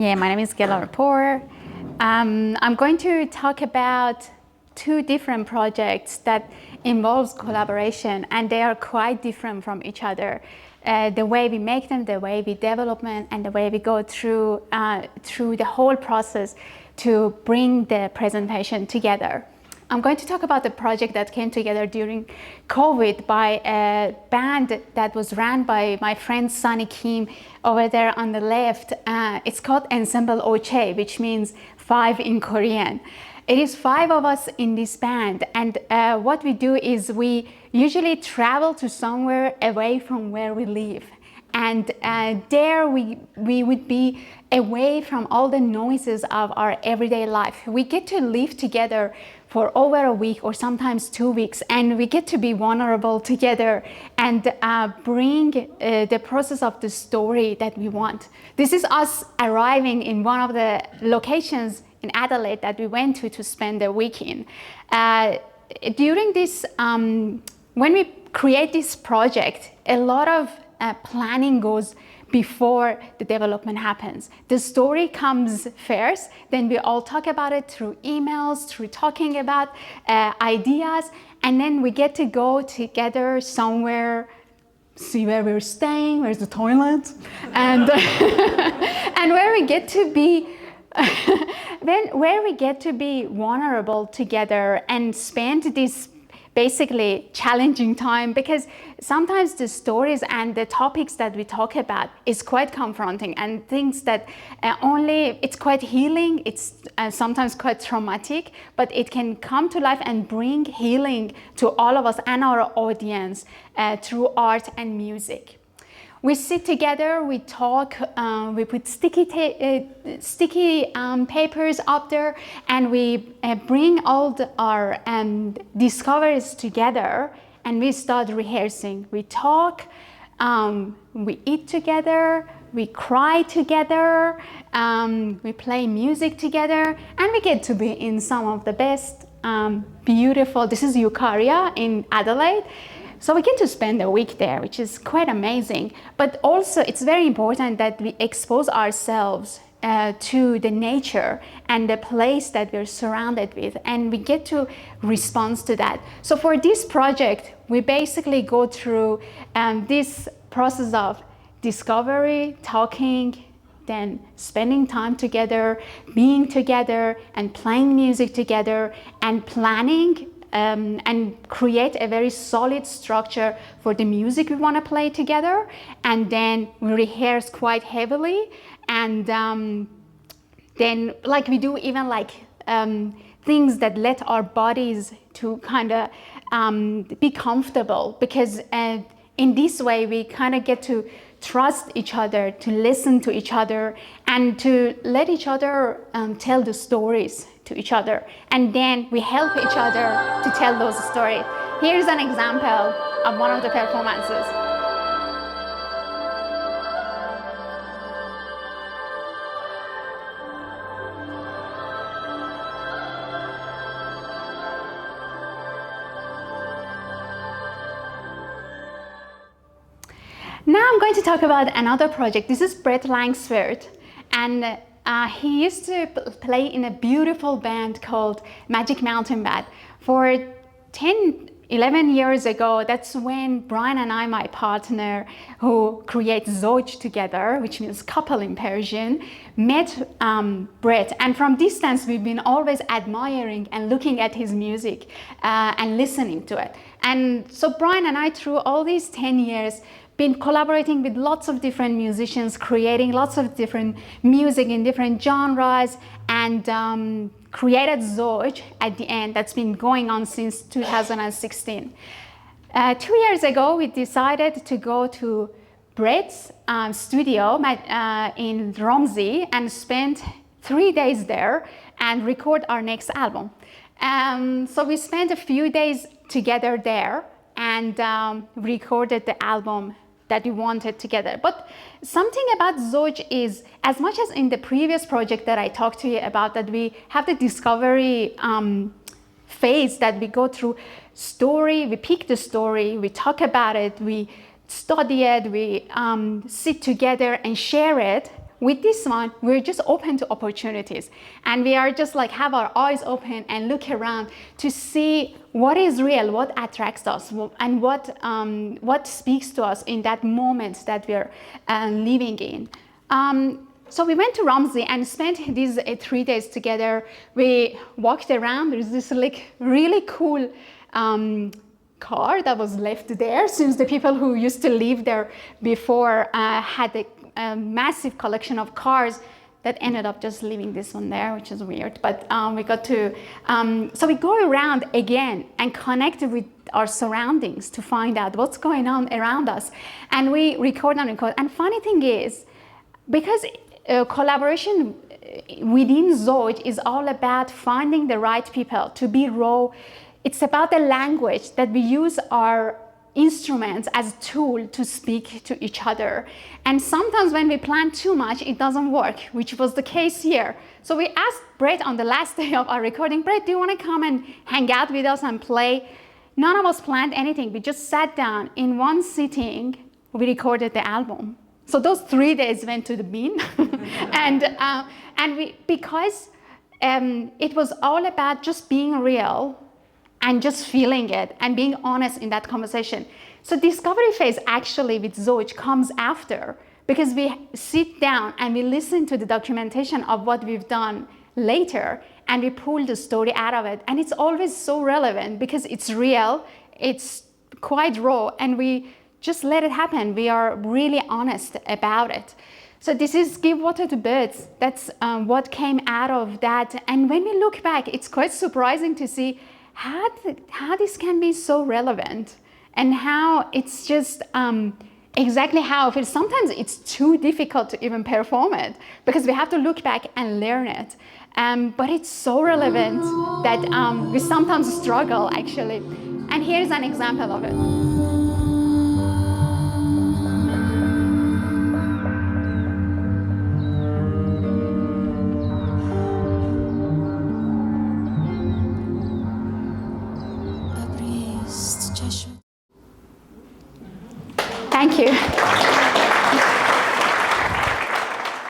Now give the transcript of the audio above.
Yeah, my name is Gelareh Pour. I'm going to talk about two different projects that involves collaboration, and they are quite different from each other. The way we make them, the way we develop them, and the way we go through the whole process to bring the presentation together. I'm going to talk about the project that came together during COVID by a band that was run by my friend Sunny Kim over there on the left. It's called Ensemble Oche, which means 5 in Korean. It is 5 of us in this band, and what we do is we usually travel to somewhere away from where we live. And there we would be away from all the noises of our everyday life. We get to live together for over a week or sometimes 2 weeks, and we get to be vulnerable together and bring the process of the story that we want. This is us arriving in one of the locations in Adelaide that we went to spend the week in. During this, when we create this project, a lot of planning goes before the development happens. The story comes first, then we all talk about it through emails, through talking about ideas, and then we get to go together somewhere, see where we're staying, where's the toilet, and and where we get to be where we get to be vulnerable together and spend this basically challenging time, because sometimes the stories and the topics that we talk about is quite confronting and things that it's quite healing, it's sometimes quite traumatic, but it can come to life and bring healing to all of us and our audience through art and music. We sit together, we talk, we put sticky papers up there, and we bring all our discoveries together, and we start rehearsing. We talk, we eat together, we cry together, we play music together, and we get to be in some of the best, beautiful, this is Eukarya in Adelaide. So we get to spend a week there, which is quite amazing. But also it's very important that we expose ourselves to the nature and the place that we're surrounded with, and we get to respond to that. So for this project, we basically go through this process of discovery, talking, then spending time together, being together, and playing music together, and planning and create a very solid structure for the music we want to play together. And then we rehearse quite heavily, and then like we do even like things that let our bodies to kind of be comfortable, because in this way we kind of get to trust each other, to listen to each other, and to let each other tell the stories to each other, and then we help each other to tell those stories. Here's an example of one of the performances. Now I'm going to talk about another project. This is Brett Langsford, and he used to play in a beautiful band called Magic Mountain Band. For 11 years ago, that's when Brian and I, my partner, who creates Zoj together, which means couple in Persian, met Brett. And from distance, we've been always admiring and looking at his music and listening to it. And so Brian and I, through all these 10 years, been collaborating with lots of different musicians, creating lots of different music in different genres, and created Zoj at the end. That's been going on since 2016. 2 years ago, we decided to go to Brett's studio in Romsey and spend 3 days there and record our next album. So we spent a few days together there and recorded the album that we wanted together. But something about Zoj is, as much as in the previous project that I talked to you about, that we have the discovery phase that we go through story, we pick the story, we talk about it, we study it, we sit together and share it. with this one, we're just open to opportunities. And we are just like have our eyes open and look around to see what is real, what attracts us, and what speaks to us in that moment that we're living in. So we went to Ramsey and spent these 3 days together. We walked around. There's this like really cool car that was left there, since the people who used to live there before had a massive collection of cars that ended up just leaving this one there, which is weird. But we got to, so we go around again and connect with our surroundings to find out what's going on around us. And we record and record. And funny thing is, because collaboration within Zoj is all about finding the right people to be raw. It's about the language that we use our instruments as a tool to speak to each other. And sometimes when we plan too much, it doesn't work, which was the case here. So we asked Brett on the last day of our recording, Brett, do you want to come and hang out with us and play? None of us planned anything. We just sat down in one sitting. We recorded the album. So those 3 days went to the bin. Because it was all about just being real and just feeling it and being honest in that conversation. So discovery phase actually with Zoj comes after, because we sit down and we listen to the documentation of what we've done later, and we pull the story out of it. And it's always so relevant because it's real, it's quite raw, and we just let it happen. We are really honest about it. So this is Give Water to Birds. That's what came out of that. And when we look back, it's quite surprising to see how this can be so relevant, and how it's just exactly how it feels. Sometimes it's too difficult to even perform it because we have to look back and learn it. But it's so relevant that we sometimes struggle actually. And here's an example of it. Thank you.